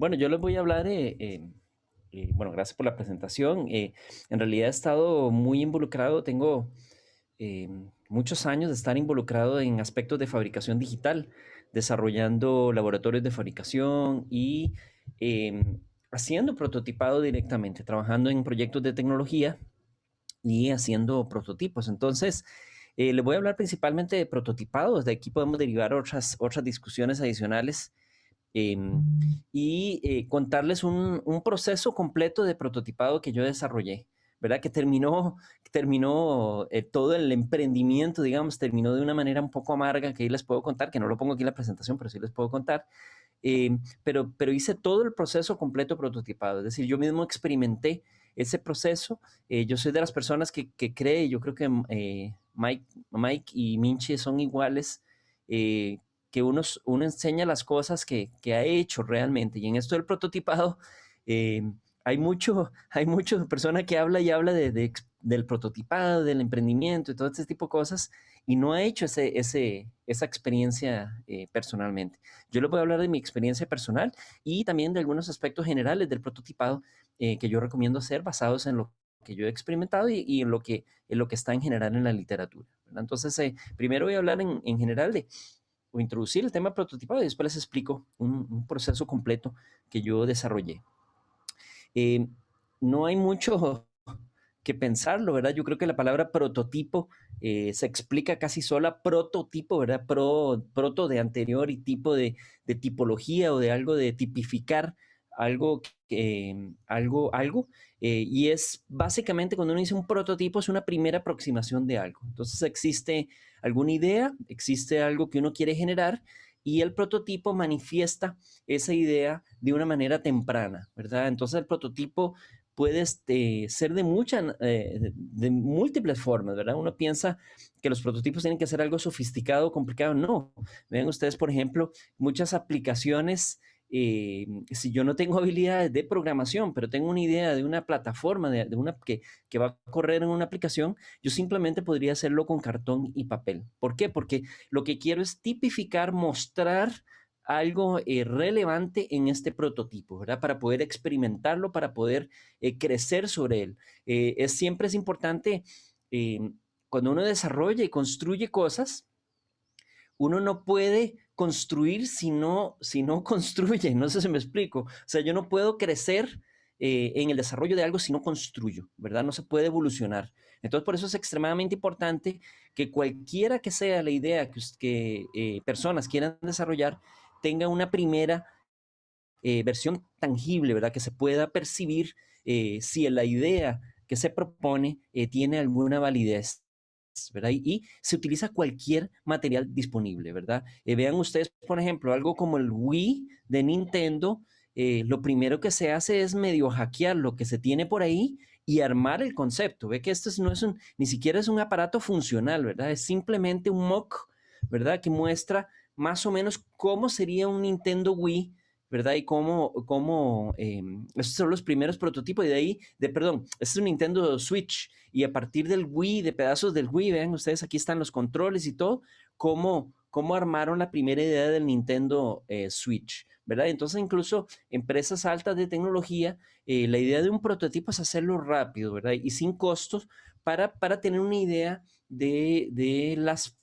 Bueno, yo les voy a hablar, bueno, gracias por la presentación. En realidad he estado muy involucrado, tengo eh, muchos años de estar involucrado en aspectos de fabricación digital, desarrollando laboratorios de fabricación y haciendo prototipado directamente, trabajando en proyectos de tecnología y haciendo prototipos. Entonces, les voy a hablar principalmente de prototipados. De aquí podemos derivar otras discusiones adicionales eh, y contarles un proceso completo de prototipado que yo desarrollé, ¿verdad? Que terminó todo el emprendimiento, digamos, terminó de una manera un poco amarga que ahí les puedo contar, que no lo pongo aquí en la presentación, pero sí les puedo contar. Pero hice todo el proceso completo prototipado, es decir, yo mismo experimenté ese proceso. Yo soy de las personas que cree, yo creo que Mike y Minchi son iguales, que uno enseña las cosas que ha hecho realmente. Y en esto del prototipado, eh, hay mucho persona que habla y habla del prototipado, del emprendimiento y todo este tipo de cosas, y no ha hecho esa experiencia personalmente. Yo les voy a hablar de mi experiencia personal y también de algunos aspectos generales del prototipado que yo recomiendo hacer basados en lo que yo he experimentado y en lo que está en general en la literatura, ¿verdad? Entonces, primero voy a hablar en general o introducir el tema prototipado y después les explico un proceso completo que yo desarrollé. Eh, no hay mucho que pensarlo, ¿verdad? Yo creo que la palabra prototipo se explica casi sola, prototipo, ¿verdad? Proto de anterior y tipo de tipología o de algo de tipificar algo, algo. Y es básicamente cuando uno dice un prototipo es una primera aproximación de algo. Entonces existe alguna idea, existe algo que uno quiere generar y el prototipo manifiesta esa idea de una manera temprana, ¿verdad? Entonces el prototipo puede ser de múltiples formas, ¿verdad? Uno piensa que los prototipos tienen que ser algo sofisticado, complicado. No. Vean ustedes, por ejemplo, muchas aplicaciones, si yo no tengo habilidades de programación, pero tengo una idea de una plataforma, de una que va a correr en una aplicación, yo simplemente podría hacerlo con cartón y papel. ¿Por qué? Porque lo que quiero es tipificar, mostrar algo relevante en este prototipo, ¿verdad? Para poder experimentarlo, para poder crecer sobre él. Siempre es importante eh, cuando uno desarrolla y construye cosas, uno no puede construir si no construye, no sé si me explico. O sea, yo no puedo crecer en el desarrollo de algo si no construyo, ¿verdad? No se puede evolucionar. Entonces, por eso es extremadamente importante que cualquiera que sea la idea que personas quieran desarrollar, tenga una primera versión tangible, ¿verdad? Que se pueda percibir si la idea que se propone tiene alguna validez, ¿verdad? Y se utiliza cualquier material disponible, ¿verdad? Vean ustedes, por ejemplo, algo como el Wii de Nintendo, lo primero que se hace es medio hackear lo que se tiene por ahí y armar el concepto. Ve que esto no es ni siquiera es un aparato funcional, ¿verdad? Es simplemente un mock, ¿verdad? Que muestra más o menos cómo sería un Nintendo Wii, ¿verdad? Y estos son los primeros prototipos y de ahí, perdón, este es un Nintendo Switch y a partir del Wii, de pedazos del Wii, vean ustedes, aquí están los controles y todo, cómo armaron la primera idea del Nintendo Switch, ¿verdad? Entonces incluso empresas altas de tecnología, la idea de un prototipo es hacerlo rápido, ¿verdad? Y sin costos para tener una idea de las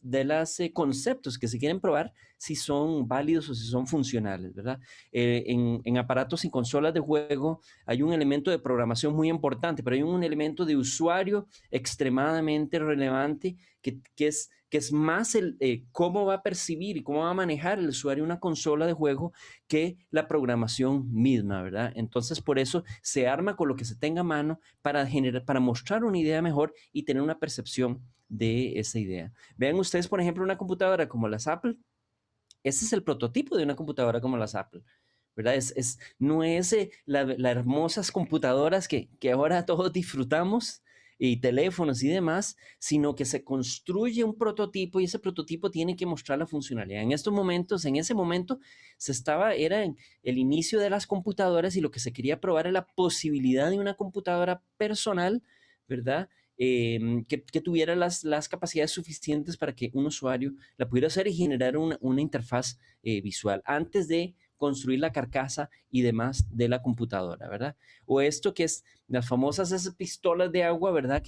conceptos que se quieren probar, si son válidos o si son funcionales, ¿verdad? En aparatos y consolas de juego hay un elemento de programación muy importante, pero hay un elemento de usuario extremadamente relevante que es más cómo va a percibir y cómo va a manejar el usuario una consola de juego que la programación misma, ¿verdad? Entonces, por eso se arma con lo que se tenga a mano para mostrar una idea mejor y tener una percepción de esa idea. Vean ustedes, por ejemplo, una computadora como las Apple. Ese es el prototipo de una computadora como las Apple, ¿verdad? No es las hermosas computadoras que ahora todos disfrutamos y teléfonos y demás, sino que se construye un prototipo y ese prototipo tiene que mostrar la funcionalidad. En estos momentos, en ese momento, era en el inicio de las computadoras y lo que se quería probar era la posibilidad de una computadora personal, ¿verdad? Que tuviera las capacidades suficientes para que un usuario la pudiera hacer y generar una interfaz visual antes de construir la carcasa y demás de la computadora, ¿verdad? O esto que es las famosas esas pistolas de agua, ¿verdad?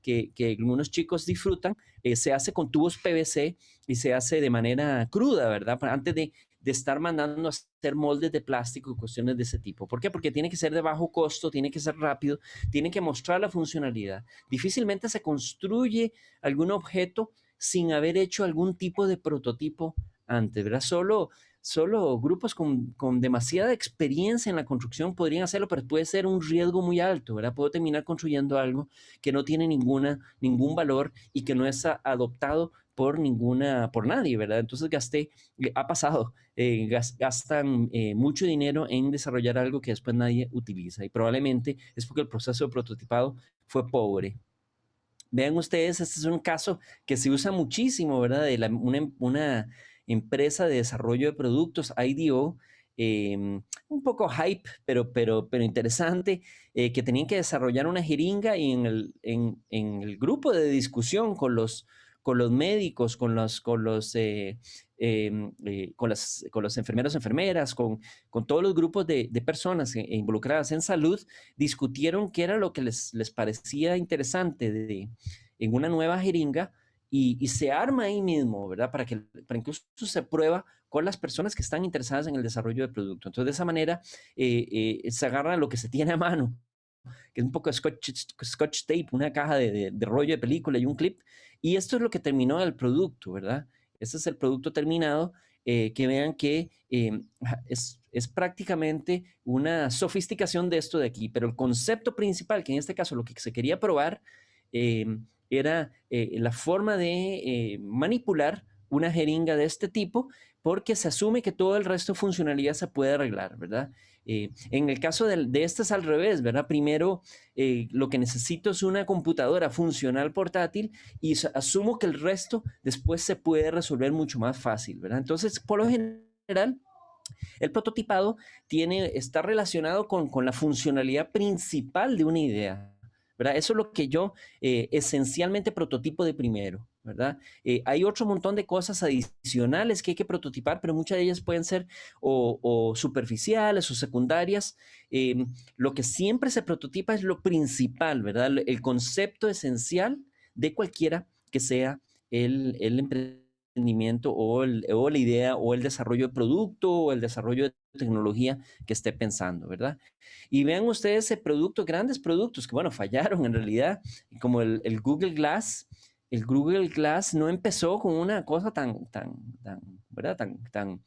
Que algunos chicos disfrutan, se hace con tubos PVC y se hace de manera cruda, ¿verdad? Antes de estar mandando a hacer moldes de plástico y cuestiones de ese tipo. ¿Por qué? Porque tiene que ser de bajo costo, tiene que ser rápido, tiene que mostrar la funcionalidad. Difícilmente se construye algún objeto sin haber hecho algún tipo de prototipo antes, ¿verdad? Solo grupos con demasiada experiencia en la construcción podrían hacerlo, pero puede ser un riesgo muy alto, ¿verdad? Puedo terminar construyendo algo que no tiene ningún valor y que no es adoptado por nadie, ¿verdad? Entonces ha pasado, gastan mucho dinero en desarrollar algo que después nadie utiliza y probablemente es porque el proceso de prototipado fue pobre. Vean ustedes, este es un caso que se usa muchísimo, ¿verdad? De una empresa de desarrollo de productos, IDEO, un poco hype, pero interesante, que tenían que desarrollar una jeringa y en el grupo de discusión con los médicos, con los enfermeros, enfermeras, con todos los grupos de personas involucradas en salud, discutieron qué era lo que les parecía interesante en una nueva jeringa y se arma ahí mismo, ¿verdad? Para incluso se prueba con las personas que están interesadas en el desarrollo de producto. Entonces, de esa manera, se agarra lo que se tiene a mano, que es un poco de scotch tape, una caja de rollo de película y un clip, y esto es lo que terminó el producto, ¿verdad? Este es el producto terminado, que vean que es prácticamente una sofisticación de esto de aquí, pero el concepto principal, que en este caso lo que se quería probar, eh, era la forma de manipular una jeringa de este tipo, porque se asume que todo el resto de funcionalidad se puede arreglar, ¿verdad? En el caso de este es al revés, ¿verdad? Primero, lo que necesito es una computadora funcional portátil y asumo que el resto después se puede resolver mucho más fácil, ¿verdad? Entonces, por lo general, el prototipado está relacionado con la funcionalidad principal de una idea, ¿verdad? Eso es lo que yo esencialmente prototipo de primero, ¿verdad? Hay otro montón de cosas adicionales que hay que prototipar, pero muchas de ellas pueden ser o superficiales o secundarias. Lo que siempre se prototipa es lo principal, ¿verdad? El concepto esencial de cualquiera que sea el emprendimiento o la idea o el desarrollo de producto o el desarrollo de tecnología que esté pensando, ¿verdad? Y vean ustedes ese producto, grandes productos que, bueno, fallaron en realidad, como el Google Glass. El Google Glass no empezó con una cosa ¿verdad? Tan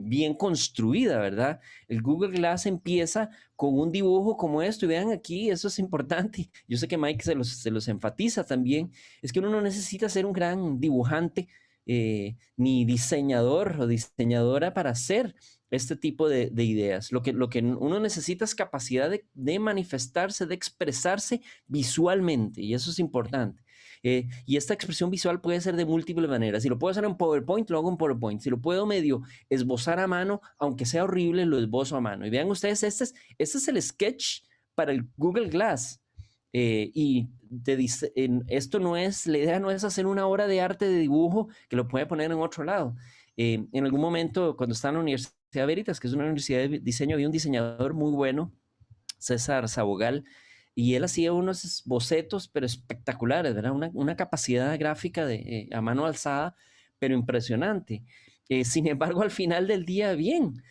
bien construida, ¿verdad? El Google Glass empieza con un dibujo como esto, y vean aquí, eso es importante. Yo sé que Mike se los enfatiza también, es que uno no necesita ser un gran dibujante, ni diseñador o diseñadora para hacer este tipo de ideas. Lo que uno necesita es capacidad de manifestarse, de expresarse visualmente, y eso es importante. Y esta expresión visual puede ser de múltiples maneras. Si lo puedo hacer en PowerPoint, lo hago en PowerPoint. Si lo puedo medio esbozar a mano, aunque sea horrible, lo esbozo a mano. Y vean ustedes, este es el sketch para el Google Glass. Y te dice, esto no es, la idea no es hacer una obra de arte de dibujo que lo puede poner en otro lado. En algún momento, cuando estaba en la Universidad Veritas, que es una universidad de diseño, había un diseñador muy bueno, César Sabogal, y él hacía unos bocetos, pero espectaculares, ¿verdad? Una capacidad gráfica a mano alzada, pero impresionante. Sin embargo, al final del día, bien,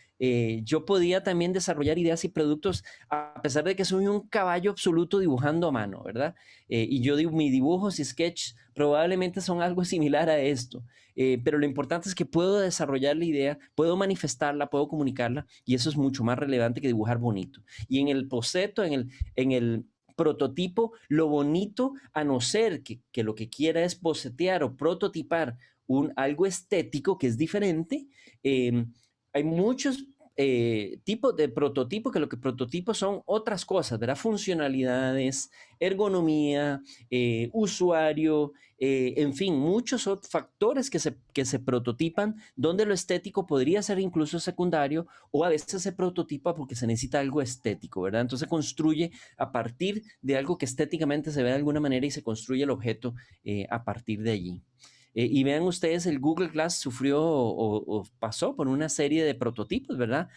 yo podía también desarrollar ideas y productos a pesar de que soy un caballo absoluto dibujando a mano, ¿verdad? Y yo digo, mis dibujos y sketches probablemente son algo similar a esto, pero lo importante es que puedo desarrollar la idea, puedo manifestarla, puedo comunicarla, y eso es mucho más relevante que dibujar bonito. Y en el boceto, en el prototipo, lo bonito, a no ser que lo que quiera es bocetear o prototipar algo estético que es diferente, hay muchos tipos de prototipo, que lo que prototipos son otras cosas, ¿verdad? Funcionalidades, ergonomía, usuario, en fin, muchos factores que se prototipan, donde lo estético podría ser incluso secundario, o a veces se prototipa porque se necesita algo estético, ¿verdad? Entonces se construye a partir de algo que estéticamente se ve de alguna manera y se construye el objeto a partir de allí. Y vean ustedes, el Google Glass sufrió o pasó por una serie de prototipos, ¿verdad?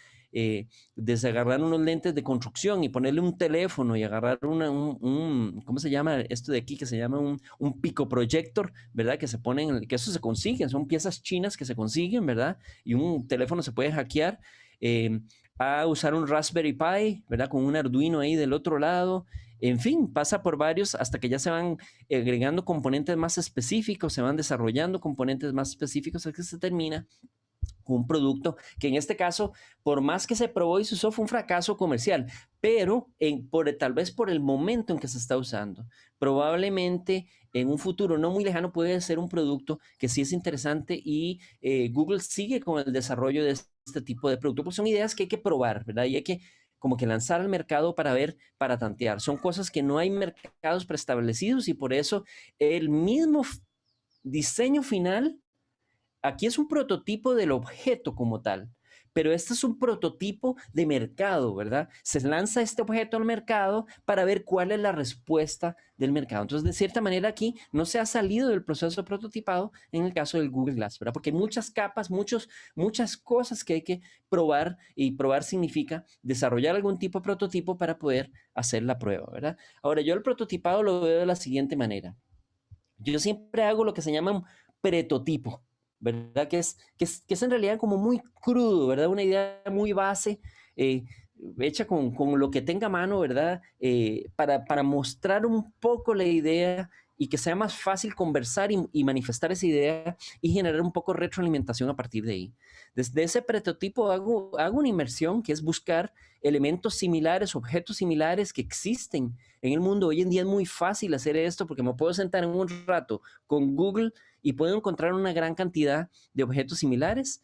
Desde agarrar unos lentes de construcción y ponerle un teléfono y agarrar ¿cómo se llama esto de aquí? Que se llama un picoproyector, ¿verdad? Que se ponen, que eso se consigue, son piezas chinas que se consiguen, ¿verdad? Y un teléfono se puede hackear. A usar un Raspberry Pi, ¿verdad? Con un Arduino ahí del otro lado. En fin, pasa por varios hasta que ya se van agregando componentes más específicos, se van desarrollando componentes más específicos hasta que se termina un producto que en este caso, por más que se probó y se usó, fue un fracaso comercial, pero tal vez por el momento en que se está usando. Probablemente en un futuro no muy lejano puede ser un producto que sí es interesante y Google sigue con el desarrollo de este tipo de producto, porque son ideas que hay que probar, ¿verdad? Y hay que como que lanzar al mercado para ver, para tantear. Son cosas que no hay mercados preestablecidos y por eso el mismo diseño final aquí es un prototipo del objeto como tal, pero este es un prototipo de mercado, ¿verdad? Se lanza este objeto al mercado para ver cuál es la respuesta del mercado. Entonces, de cierta manera, aquí no se ha salido del proceso prototipado en el caso del Google Glass, ¿verdad? Porque hay muchas capas, muchas cosas que hay que probar y probar significa desarrollar algún tipo de prototipo para poder hacer la prueba, ¿verdad? Ahora, yo el prototipado lo veo de la siguiente manera. Yo siempre hago lo que se llama un pretotipo, ¿verdad? Que es en realidad como muy crudo, ¿verdad? Una idea muy base, eh, hecha con lo que tenga a mano, ¿verdad? Para mostrar un poco la idea y que sea más fácil conversar y manifestar esa idea y generar un poco de retroalimentación a partir de ahí. Desde ese prototipo hago una inmersión que es buscar elementos similares, objetos similares que existen en el mundo. Hoy en día es muy fácil hacer esto porque me puedo sentar en un rato con Google y puedo encontrar una gran cantidad de objetos similares.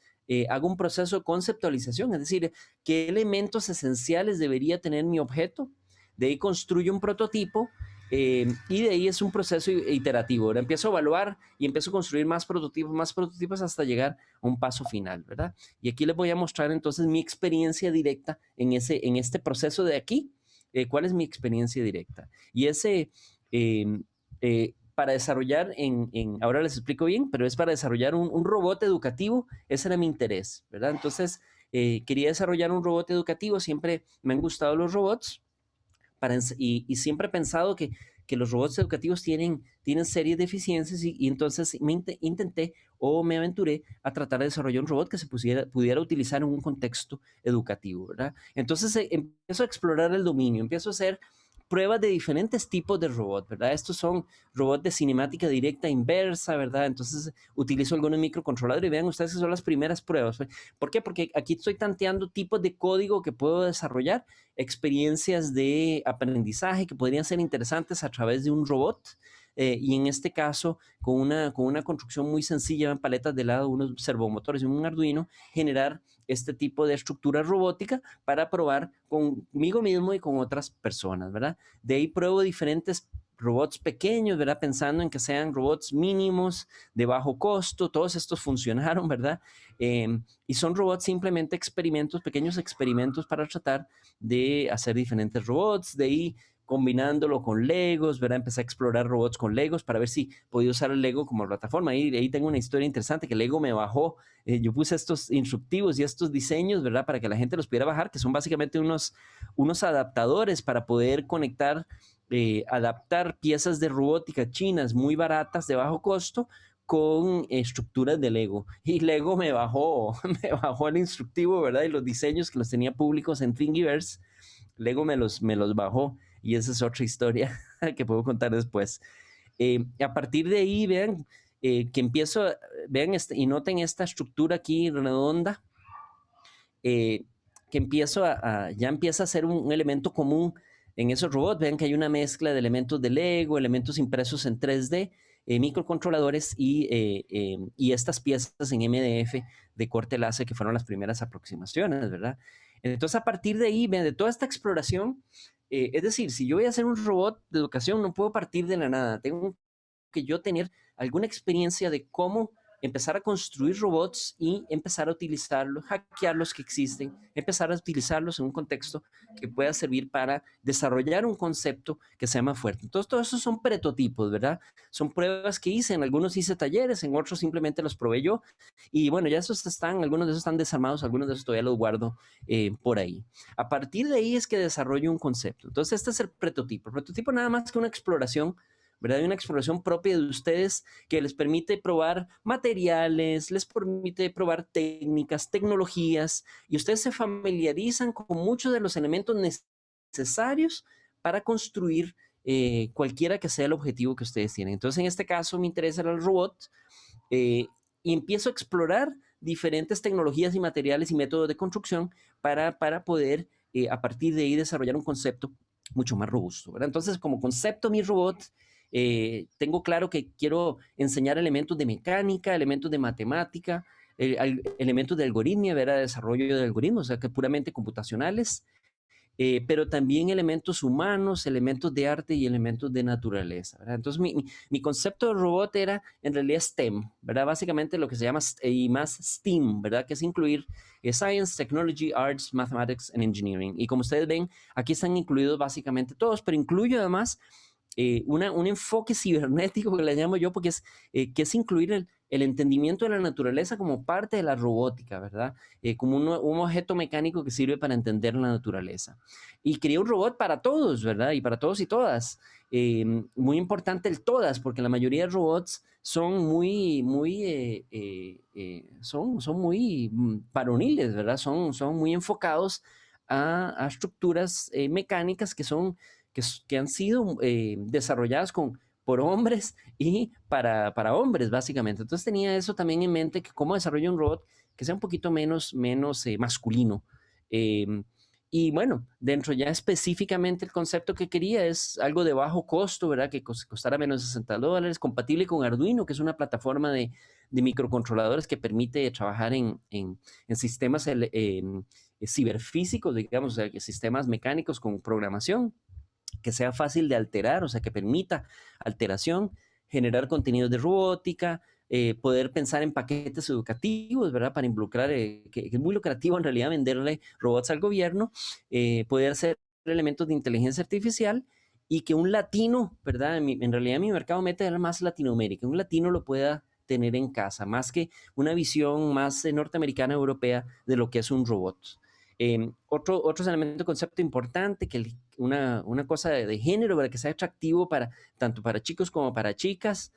Hago un proceso de conceptualización, es decir, qué elementos esenciales debería tener mi objeto. De ahí construyo un prototipo y de ahí es un proceso iterativo. Ahora empiezo a evaluar y empiezo a construir más prototipos hasta llegar a un paso final, ¿verdad? Y aquí les voy a mostrar entonces mi experiencia directa en este proceso de aquí. ¿Cuál es mi experiencia directa? Y para desarrollar ahora les explico bien, pero es para desarrollar un robot educativo, ese era mi interés, ¿verdad? Entonces, quería desarrollar un robot educativo, siempre me han gustado los robots, y siempre he pensado que los robots educativos tienen serias deficiencias y entonces intenté o me aventuré a tratar de desarrollar un robot que se pudiera utilizar en un contexto educativo, ¿verdad? Entonces empiezo a explorar el dominio, empiezo a hacer pruebas de diferentes tipos de robots, ¿verdad? Estos son robots de cinemática directa inversa, ¿verdad? Entonces utilizo algunos microcontroladores y vean ustedes que son las primeras pruebas. ¿Por qué? Porque aquí estoy tanteando tipos de código que puedo desarrollar, experiencias de aprendizaje que podrían ser interesantes a través de un robot. Y en este caso, con una construcción muy sencilla en paletas de lado, unos servomotores y un Arduino, generar este tipo de estructura robótica para probar conmigo mismo y con otras personas, ¿verdad? De ahí pruebo diferentes robots pequeños, ¿verdad? Pensando en que sean robots mínimos, de bajo costo, todos estos funcionaron, ¿verdad? Y son robots simplemente experimentos, pequeños experimentos para tratar de hacer diferentes robots, de ahí combinándolo con Legos, ¿verdad? Empecé a explorar robots con Legos para ver si podía usar el Lego como plataforma. Ahí tengo una historia interesante que Lego me bajó. Yo puse estos instructivos y estos diseños, ¿verdad? Para que la gente los pudiera bajar, que son básicamente unos adaptadores para poder conectar, adaptar piezas de robótica chinas muy baratas, de bajo costo, con estructuras de Lego. Y Lego me bajó, me bajó el instructivo, ¿verdad? Y los diseños que los tenía públicos en Thingiverse, Lego me los bajó. Y esa es otra historia que puedo contar después. A partir de ahí, vean que empiezo, vean y noten esta estructura aquí redonda, eh, que ya empieza a ser un elemento común en esos robots. Vean que hay una mezcla de elementos de Lego, elementos impresos en 3D, microcontroladores y estas piezas en MDF de corte láser que fueron las primeras aproximaciones, ¿verdad? Entonces, a partir de ahí, vean, de toda esta exploración, es decir, si yo voy a hacer un robot de educación, no puedo partir de la nada. Tengo que yo tener alguna experiencia de cómo empezar a construir robots y empezar a utilizarlos, hackear los que existen, empezar a utilizarlos en un contexto que pueda servir para desarrollar un concepto que sea más fuerte. Entonces, todos esos son prototipos, ¿verdad? Son pruebas que hice, en algunos hice talleres, en otros simplemente los probé yo. Y bueno, ya esos están, algunos de esos están desarmados, algunos de esos todavía los guardo por ahí. A partir de ahí es que desarrollo un concepto. Entonces, este es el prototipo. El prototipo nada más que una exploración, ¿verdad? Una exploración propia de ustedes que les permite probar materiales, les permite probar técnicas, tecnologías, y ustedes se familiarizan con muchos de los elementos necesarios para construir cualquiera que sea el objetivo que ustedes tienen. Entonces, en este caso, me interesa el robot y empiezo a explorar diferentes tecnologías y materiales y métodos de construcción para poder, a partir de ahí, desarrollar un concepto mucho más robusto, ¿verdad? Entonces, como concepto, mi robot, tengo claro que quiero enseñar elementos de mecánica, elementos de matemática, elementos de algoritmia, ¿verdad? Desarrollo de algoritmos, o sea, que puramente computacionales, pero también elementos humanos, elementos de arte y elementos de naturaleza, ¿verdad? Entonces, mi concepto de robot era en realidad STEM, ¿verdad? Básicamente lo que se llama, y más STEAM, ¿verdad? Que es incluir Science, Technology, Arts, Mathematics and Engineering. Y como ustedes ven, aquí están incluidos básicamente todos, pero incluyo además un enfoque cibernético que le llamo yo, porque que es incluir el entendimiento de la naturaleza como parte de la robótica, ¿verdad? Como un objeto mecánico que sirve para entender la naturaleza. Y quería un robot para todos, ¿verdad? Y para todos y todas. Muy importante el todas, porque la mayoría de robots son son muy varoniles, ¿verdad? Son muy enfocados a estructuras mecánicas que han sido desarrolladas por hombres y para hombres, básicamente. Entonces tenía eso también en mente, que cómo desarrollo un robot que sea un poquito menos masculino. Eh, y bueno, dentro ya específicamente el concepto que quería es algo de bajo costo, ¿verdad? Que costara menos de $60, compatible con Arduino, que es una plataforma de microcontroladores que permite trabajar en sistemas ciberfísicos, digamos, o sea, sistemas mecánicos con programación, que sea fácil de alterar, o sea, que permita alteración, generar contenidos de robótica, poder pensar en paquetes educativos, ¿verdad? Para involucrar, que es muy lucrativo en realidad venderle robots al gobierno, poder hacer elementos de inteligencia artificial y que un latino, ¿verdad? En realidad mi mercado meta era más Latinoamérica, un latino lo pueda tener en casa, más que una visión más norteamericana, europea de lo que es un robot. Otros elementos de concepto importante, que una cosa de género, para que sea atractivo tanto para chicos como para chicas,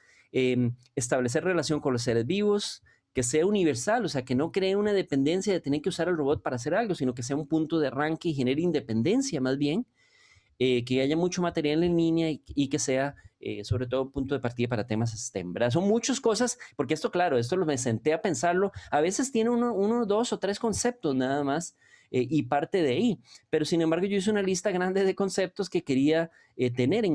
establecer relación con los seres vivos, que sea universal, o sea, que no cree una dependencia de tener que usar el robot para hacer algo, sino que sea un punto de arranque y genere independencia más bien, que haya mucho material en línea y que sea sobre todo un punto de partida para temas STEM, ¿verdad? Son muchas cosas, porque esto, claro, me senté a pensarlo, a veces tiene uno, dos o tres conceptos nada más, y parte de ahí, pero sin embargo yo hice una lista grande de conceptos que quería tener en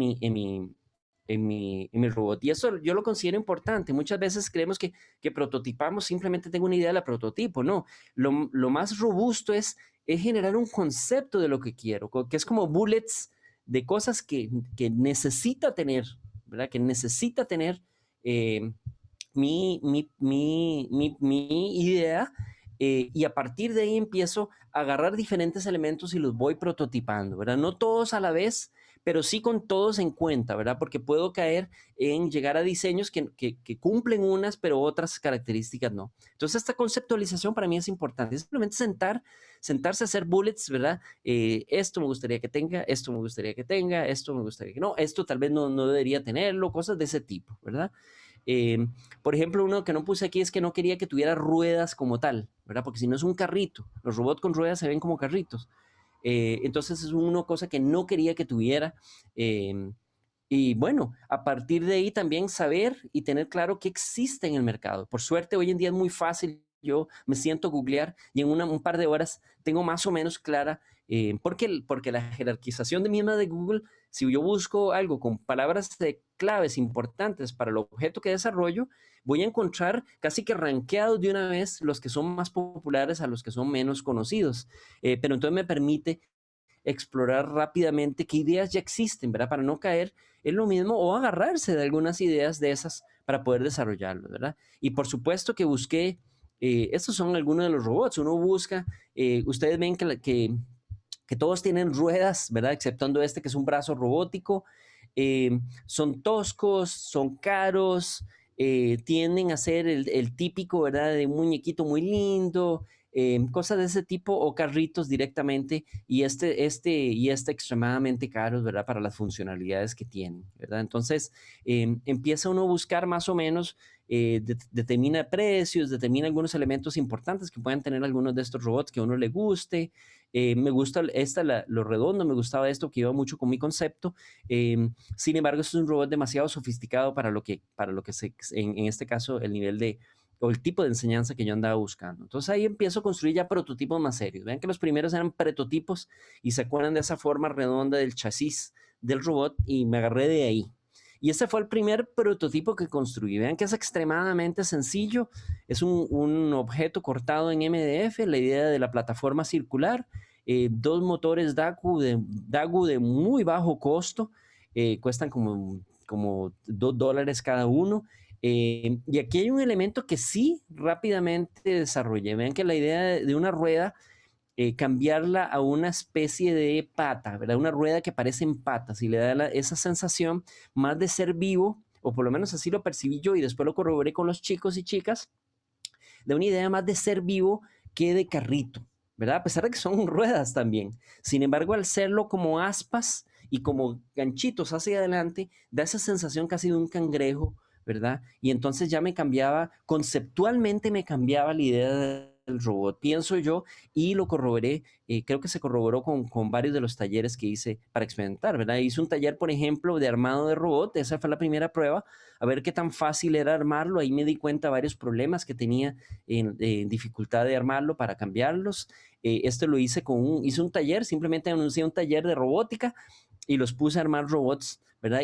mi robot. Y eso yo lo considero importante. Muchas veces creemos que prototipamos, simplemente tengo una idea de la prototipo. No, lo más robusto es generar un concepto de lo que quiero, que es como bullets de cosas que necesita tener, ¿verdad? Que necesita tener eh, mi idea, y a partir de ahí empiezo a agarrar diferentes elementos y los voy prototipando, ¿verdad? No todos a la vez, pero sí con todos en cuenta, ¿verdad? Porque puedo caer en llegar a diseños que cumplen unas, pero otras características no. Entonces, esta conceptualización para mí es importante. Es simplemente sentarse a hacer bullets, ¿verdad? Esto me gustaría que tenga, esto me gustaría que tenga, esto me gustaría que no, esto tal vez no debería tenerlo, cosas de ese tipo, ¿verdad? Eh, por ejemplo, uno que no puse aquí es que no quería que tuviera ruedas como tal, ¿verdad? Porque si no es un carrito, los robots con ruedas se ven como carritos. Entonces es una cosa que no quería que tuviera. eh, y bueno, a partir de ahí también saber y tener claro qué existe en el mercado. Por suerte, hoy en día es muy fácil. Yo me siento a googlear y en un par de horas tengo más o menos clara, porque la jerarquización de misma de Google, si yo busco algo con palabras de claves importantes para el objeto que desarrollo, voy a encontrar casi que rankeados de una vez los que son más populares a los que son menos conocidos. Pero entonces me permite explorar rápidamente qué ideas ya existen, ¿verdad? Para no caer en lo mismo o agarrarse de algunas ideas de esas para poder desarrollarlo, ¿verdad? Y por supuesto que busqué, estos son algunos de los robots, uno busca, ustedes ven que todos tienen ruedas, ¿verdad? Exceptuando este que es un brazo robótico. Son toscos, son caros, tienden a ser el típico, ¿verdad? De un muñequito muy lindo, cosas de ese tipo o carritos directamente y este extremadamente caros, ¿verdad? Para las funcionalidades que tienen, ¿verdad? Entonces empieza uno a buscar más o menos, determina precios, determina algunos elementos importantes que puedan tener algunos de estos robots que a uno le guste. Me gusta lo redondo, me gustaba esto que iba mucho con mi concepto. Sin embargo, es un robot demasiado sofisticado para lo que en este caso, el nivel de o el tipo de enseñanza que yo andaba buscando. Entonces ahí empiezo a construir ya prototipos más serios. Vean que los primeros eran prototipos y se acuerdan de esa forma redonda del chasis del robot y me agarré de ahí. Y ese fue el primer prototipo que construí. Vean que es extremadamente sencillo. Es un objeto cortado en MDF, la idea de la plataforma circular, dos motores Dagu de muy bajo costo, cuestan como $2 cada uno. Y aquí hay un elemento que sí rápidamente desarrollé. Vean que la idea de una rueda, cambiarla a una especie de pata, ¿verdad? Una rueda que parece en patas y le da esa sensación más de ser vivo, o por lo menos así lo percibí yo y después lo corroboré con los chicos y chicas, de una idea más de ser vivo que de carrito, ¿verdad? A pesar de que son ruedas también. Sin embargo, al serlo como aspas y como ganchitos hacia adelante, da esa sensación casi de un cangrejo, ¿verdad? Y entonces ya me cambiaba, conceptualmente me cambiaba la idea del robot, pienso yo, y lo corroboré, creo que se corroboró con varios de los talleres que hice para experimentar, ¿verdad? Hice un taller, por ejemplo, de armado de robot, esa fue la primera prueba, a ver qué tan fácil era armarlo, ahí me di cuenta de varios problemas que tenía en dificultad de armarlo para cambiarlos. Esto lo hice un taller, simplemente anuncié un taller de robótica y los puse a armar robots, ¿verdad?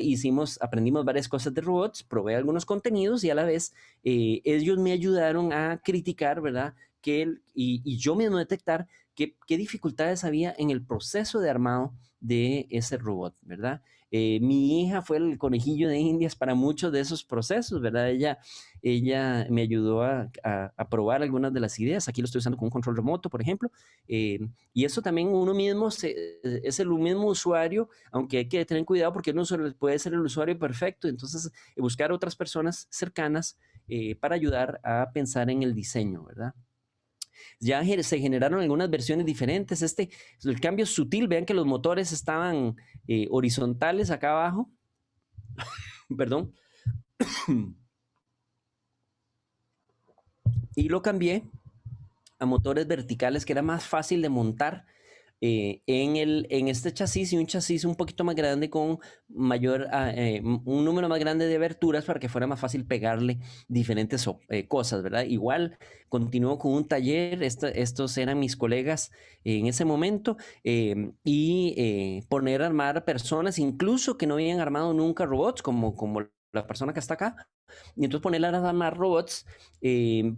Aprendimos varias cosas de robots, probé algunos contenidos y a la vez ellos me ayudaron a criticar, ¿verdad? Y yo mismo detectar qué dificultades había en el proceso de armado de ese robot, ¿verdad? Mi hija fue el conejillo de Indias para muchos de esos procesos, ¿verdad? Ella me ayudó a probar algunas de las ideas. Aquí lo estoy usando con un control remoto, por ejemplo. Y eso también uno mismo es el mismo usuario, aunque hay que tener cuidado porque uno puede ser el usuario perfecto. Entonces, buscar otras personas cercanas para ayudar a pensar en el diseño, ¿verdad? Ya se generaron algunas versiones diferentes. El cambio sutil, vean que los motores estaban horizontales acá abajo. Perdón. Y lo cambié a motores verticales que era más fácil de montar en este chasis, y un chasis un poquito más grande con un número más grande de aberturas para que fuera más fácil pegarle diferentes cosas, ¿verdad? Igual continuó con un taller, estos eran mis colegas en ese momento, y poner a armar personas, incluso que no habían armado nunca robots, como la persona que está acá, y entonces ponerla a armar robots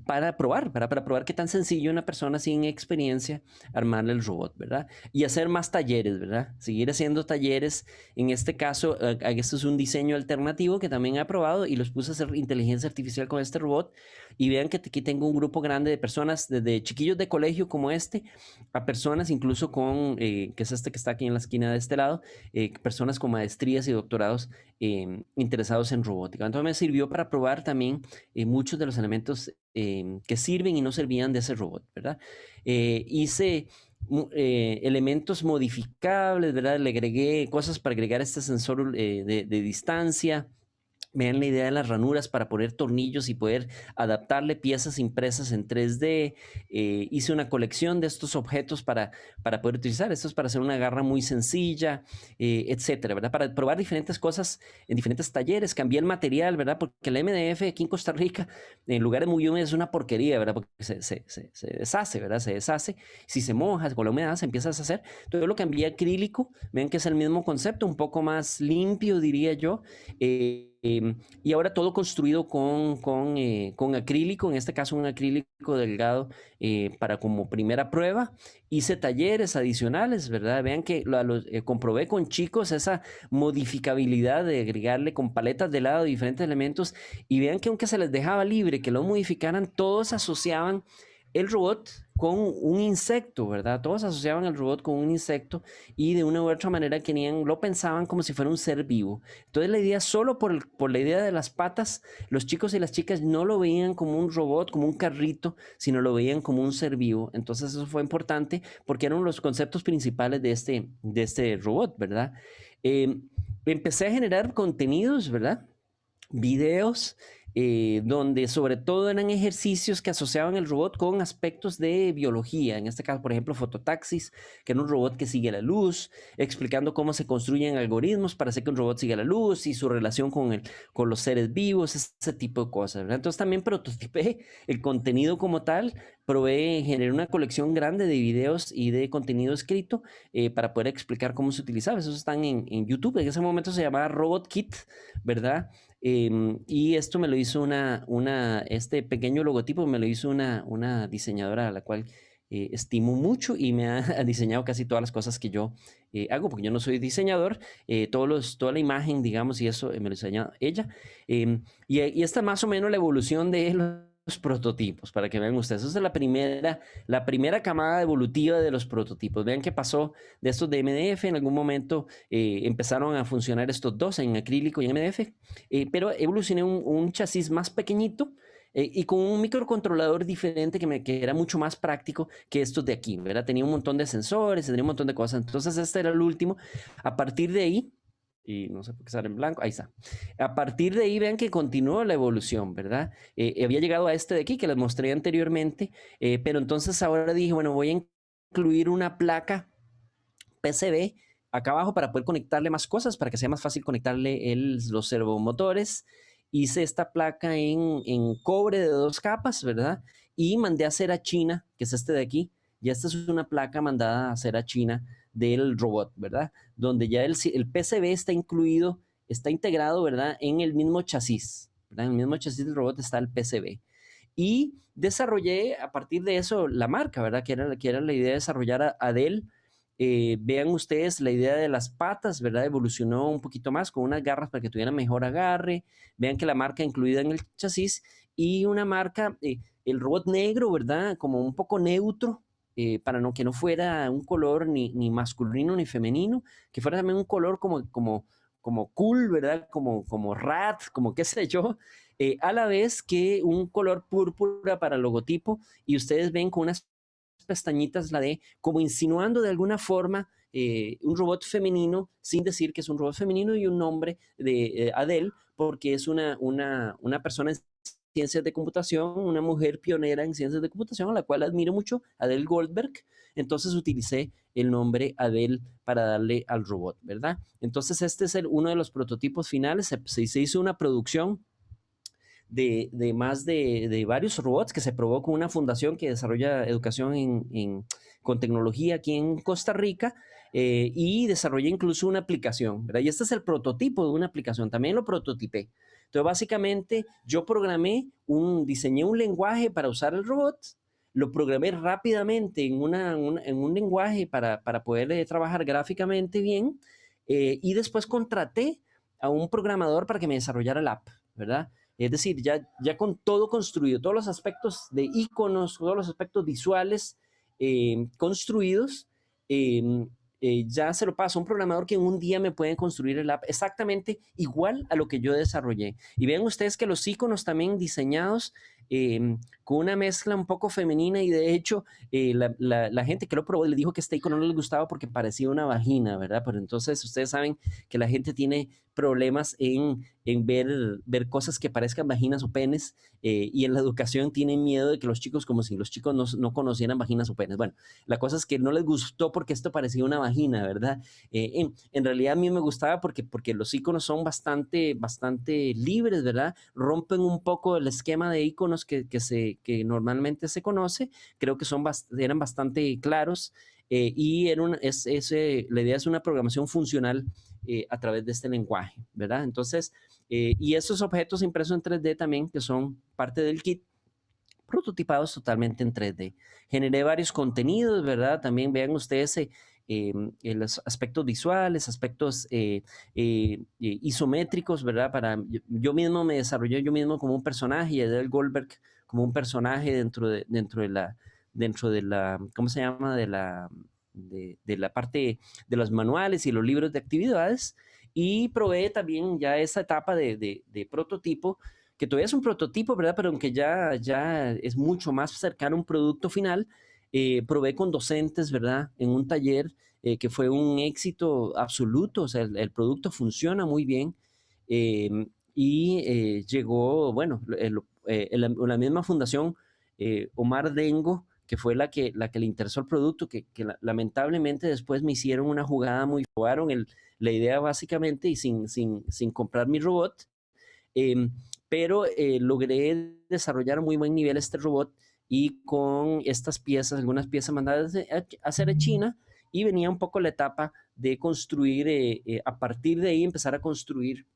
para probar qué tan sencillo una persona sin experiencia armar el robot, ¿verdad? Y hacer más talleres, ¿verdad? Seguir haciendo talleres. En este caso, esto es un diseño alternativo que también he probado y los puse a hacer inteligencia artificial con este robot. Y vean que aquí tengo un grupo grande de personas, desde chiquillos de colegio como este, a personas incluso que es este que está aquí en la esquina de este lado, personas con maestrías y doctorados interesados en robótica. Entonces me sirvió para probar también muchos de los elementos que sirven y no servían de ese robot, ¿verdad? Hice elementos modificables, ¿verdad? Le agregué cosas para agregar este sensor de distancia. Vean la idea de las ranuras para poner tornillos y poder adaptarle piezas impresas en 3D. Hice una colección de estos objetos para poder utilizar. Esto es para hacer una garra muy sencilla, etcétera, ¿verdad? Para probar diferentes cosas en diferentes talleres. Cambié el material, ¿verdad? Porque el MDF aquí en Costa Rica, en lugares muy húmedos, es una porquería, ¿verdad? Porque se deshace, ¿verdad? Se deshace. Si se moja con la humedad, se empieza a deshacer. Entonces yo lo cambié a acrílico. Vean que es el mismo concepto, un poco más limpio, diría yo. y ahora todo construido con acrílico, en este caso un acrílico delgado para como primera prueba. Hice talleres adicionales, ¿verdad? Vean que comprobé con chicos esa modificabilidad de agregarle con paletas de helado diferentes elementos y vean que aunque se les dejaba libre que lo modificaran, todos asociaban el robot con un insecto, ¿verdad? Todos asociaban el robot con un insecto y de una u otra manera querían, lo pensaban como si fuera un ser vivo. Entonces la idea, solo por la idea de las patas, los chicos y las chicas no lo veían como un robot, como un carrito, sino lo veían como un ser vivo. Entonces eso fue importante porque eran los conceptos principales de este robot, ¿verdad? Eh, Empecé a generar contenidos, ¿verdad? Videos donde sobre todo eran ejercicios que asociaban el robot con aspectos de biología, en este caso, por ejemplo, fototaxis, que era un robot que sigue la luz, explicando cómo se construyen algoritmos para hacer que un robot siga la luz y su relación con los seres vivos, ese tipo de cosas, ¿verdad? Entonces también prototipé el contenido como tal, generé una colección grande de videos y de contenido escrito para poder explicar cómo se utilizaba. Esos están en YouTube, en ese momento se llamaba Robot Kit, ¿verdad? Y esto me lo hizo este pequeño logotipo me lo hizo una diseñadora a la cual estimo mucho y me ha diseñado casi todas las cosas que yo hago, porque yo no soy diseñador, toda la imagen, digamos, y eso me lo diseña ella. Y esta más o menos la evolución de los prototipos, para que vean ustedes. Esa es la primera camada evolutiva de los prototipos. Vean qué pasó de estos de MDF. En algún momento empezaron a funcionar estos dos en acrílico y en MDF, pero evolucioné un chasis más pequeñito y con un microcontrolador diferente que era mucho más práctico que estos de aquí, ¿verdad? Tenía un montón de sensores, tenía un montón de cosas. Entonces este era el último. A partir de ahí, y no sé por qué sale en blanco, ahí está. A partir de ahí vean que continuó la evolución, ¿verdad? Había llegado a este de aquí que les mostré anteriormente, pero entonces ahora dije, bueno, voy a incluir una placa PCB acá abajo para poder conectarle más cosas, para que sea más fácil conectarle los servomotores. Hice esta placa en cobre de 2 capas, ¿verdad? Y mandé a hacer a China, que es este de aquí. Y esta es una placa mandada a hacer a China del robot, ¿verdad? Donde ya el PCB está incluido, está integrado, ¿verdad? En el mismo chasis, ¿verdad? En el mismo chasis del robot está el PCB. Y desarrollé a partir de eso la marca, ¿verdad? Que era la idea de desarrollar a Adele. Vean ustedes la idea de las patas, ¿verdad? Evolucionó un poquito más con unas garras para que tuvieran mejor agarre. Vean que la marca incluida en el chasis y una marca, el robot negro, ¿verdad? Como un poco neutro, para que no fuera un color ni masculino ni femenino, que fuera también un color como cool, ¿verdad? Como rat, como qué sé yo. A la vez que un color púrpura para el logotipo y ustedes ven con unas pestañitas la D, como insinuando de alguna forma un robot femenino, sin decir que es un robot femenino y un nombre de Adele, porque es una persona en ciencias de computación, una mujer pionera en ciencias de computación, a la cual admiro mucho, Adele Goldberg. Entonces utilicé el nombre Adele para darle al robot, ¿verdad? Entonces este es uno de los prototipos finales. Se hizo una producción de varios robots que se probó con una fundación que desarrolla educación con tecnología aquí en Costa Rica, y desarrollé incluso una aplicación, ¿verdad? Y este es el prototipo de una aplicación, también lo prototipé. Entonces, básicamente, yo diseñé un lenguaje para usar el robot, lo programé rápidamente en un lenguaje para poder trabajar gráficamente bien, y después contraté a un programador para que me desarrollara el app, ¿verdad? Es decir, ya con todo construido, todos los aspectos de iconos, todos los aspectos visuales construidos, eh, ya se lo paso a un programador que en un día me puede construir el app exactamente igual a lo que yo desarrollé. Y vean ustedes que los iconos también diseñados con una mezcla un poco femenina, y de hecho la gente que lo probó le dijo que este icono no les gustaba porque parecía una vagina, ¿verdad? Pero entonces ustedes saben que la gente tiene problemas en ver cosas que parezcan vaginas o penes, y en la educación tienen miedo de que los chicos, como si los chicos no conocieran vaginas o penes. Bueno, la cosa es que no les gustó porque esto parecía una vagina, ¿verdad? En realidad a mí me gustaba porque los iconos son bastante libres, ¿verdad? Rompen un poco el esquema de iconos que normalmente se conoce. Creo que eran bastante claros, y la idea es una programación funcional a través de este lenguaje, ¿verdad? Entonces, Y esos objetos impresos en 3D también, que son parte del kit, prototipados totalmente en 3D. Generé varios contenidos, ¿verdad? También vean ustedes los aspectos visuales, aspectos isométricos, ¿verdad? Yo mismo me desarrollé yo mismo como un personaje y Edel Goldberg como un personaje dentro de la, ¿cómo se llama? De la parte de los manuales y los libros de actividades. Y probé también ya esa etapa de prototipo, que todavía es un prototipo, ¿verdad? Pero aunque ya es mucho más cercano a un producto final, probé con docentes, ¿verdad? En un taller que fue un éxito absoluto, o sea, el producto funciona muy bien. Llegó, bueno, la misma fundación, Omar Dengo, que fue la que le interesó el producto, que lamentablemente después me hicieron una jugada muy, robaron la idea básicamente y sin comprar mi robot. Eh, pero logré desarrollar a muy buen nivel este robot y con estas piezas, algunas piezas mandadas a hacer en China, y venía un poco la etapa de construir, a partir de ahí empezar a construir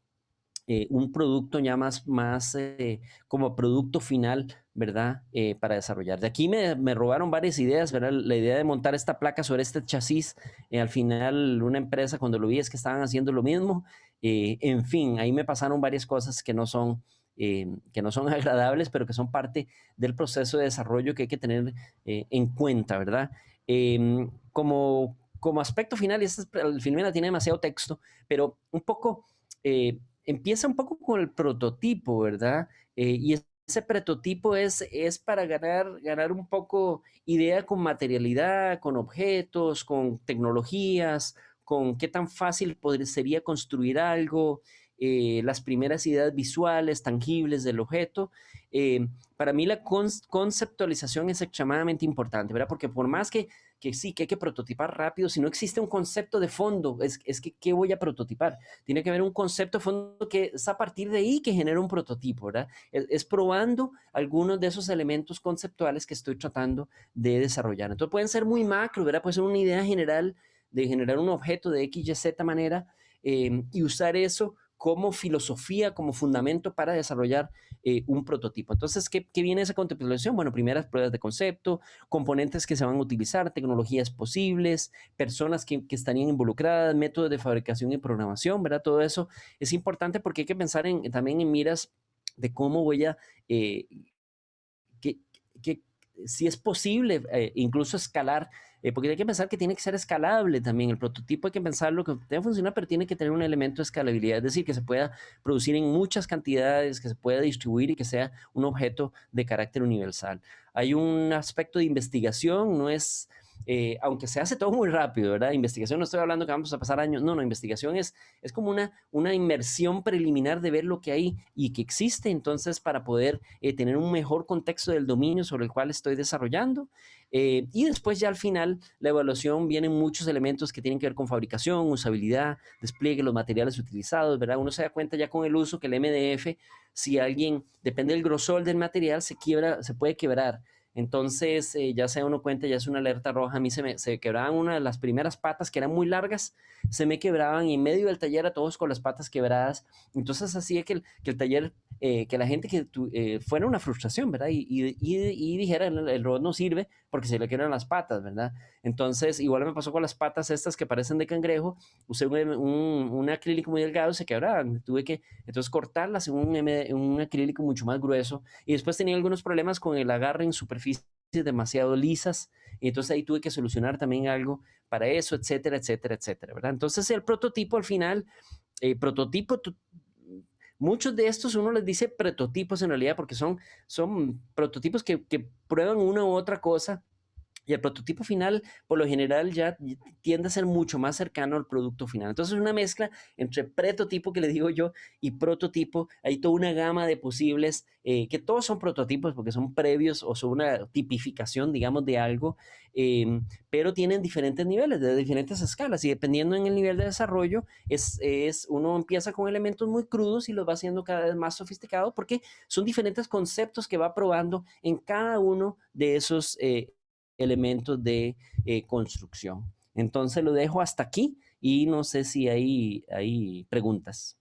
un producto ya más como producto final, ¿verdad? Para desarrollar. De aquí me robaron varias ideas, ¿verdad? La idea de montar esta placa sobre este chasis, al final una empresa cuando lo vi es que estaban haciendo lo mismo. En fin, ahí me pasaron varias cosas que no son agradables, pero que son parte del proceso de desarrollo que hay que tener en cuenta, ¿verdad? Como aspecto final, y el Filmena tiene demasiado texto, pero un poco... empieza un poco con el prototipo, ¿verdad? Y ese prototipo es para ganar un poco idea con materialidad, con objetos, con tecnologías, con qué tan fácil sería construir algo, las primeras ideas visuales, tangibles del objeto. Para mí la conceptualización es extremadamente importante, ¿verdad? Porque por más que sí, que hay que prototipar rápido, si no existe un concepto de fondo, es que ¿qué voy a prototipar? Tiene que haber un concepto de fondo que es a partir de ahí que genera un prototipo, ¿verdad? Es probando algunos de esos elementos conceptuales que estoy tratando de desarrollar. Entonces pueden ser muy macro, ¿verdad? Puede ser una idea general de generar un objeto de X, Y, Z manera, y usar eso como filosofía, como fundamento para desarrollar un prototipo. Entonces, ¿qué viene esa contemplación? Bueno, primeras pruebas de concepto, componentes que se van a utilizar, tecnologías posibles, personas que estarían involucradas, métodos de fabricación y programación, ¿verdad? Todo eso es importante porque hay que pensar también en miras de cómo voy a, eh, que, que si es posible incluso escalar, porque hay que pensar que tiene que ser escalable también. El prototipo hay que pensarlo que debe funcionar, pero tiene que tener un elemento de escalabilidad, es decir, que se pueda producir en muchas cantidades, que se pueda distribuir y que sea un objeto de carácter universal. Hay un aspecto de investigación, no es... aunque se hace todo muy rápido, ¿verdad? Investigación, no estoy hablando que vamos a pasar años, no, investigación es como una inmersión preliminar de ver lo que hay y que existe, entonces para poder tener un mejor contexto del dominio sobre el cual estoy desarrollando. Y después ya al final la evaluación vienen muchos elementos que tienen que ver con fabricación, usabilidad, despliegue, los materiales utilizados, ¿verdad? Uno se da cuenta ya con el uso que el MDF, si alguien, depende del grosor del material, se puede quebrar. Entonces, ya se da uno cuenta, ya es una alerta roja. A mí se quebraban una de las primeras patas que eran muy largas, se me quebraban y en medio del taller a todos con las patas quebradas. Entonces, hacía que el taller, que la gente fuera una frustración, ¿verdad? Y dijera, el robot no sirve porque se le quiebran las patas, ¿verdad? Entonces, igual me pasó con las patas estas que parecen de cangrejo, usé un acrílico muy delgado, se quebraban, tuve que entonces cortarlas en un acrílico mucho más grueso y después tenía algunos problemas con el agarre en superficies demasiado lisas y entonces ahí tuve que solucionar también algo para eso, etcétera, etcétera, etcétera, ¿verdad? Entonces el prototipo al final, prototipo, muchos de estos uno les dice prototipos en realidad porque son prototipos que prueban una u otra cosa y el prototipo final, por lo general, ya tiende a ser mucho más cercano al producto final. Entonces, es una mezcla entre prototipo, que le digo yo, y prototipo. Hay toda una gama de posibles, que todos son prototipos porque son previos o son una tipificación, digamos, de algo, pero tienen diferentes niveles, de diferentes escalas. Y dependiendo en el nivel de desarrollo, uno empieza con elementos muy crudos y los va haciendo cada vez más sofisticados porque son diferentes conceptos que va probando en cada uno de esos elementos de construcción. Entonces lo dejo hasta aquí y no sé si hay preguntas.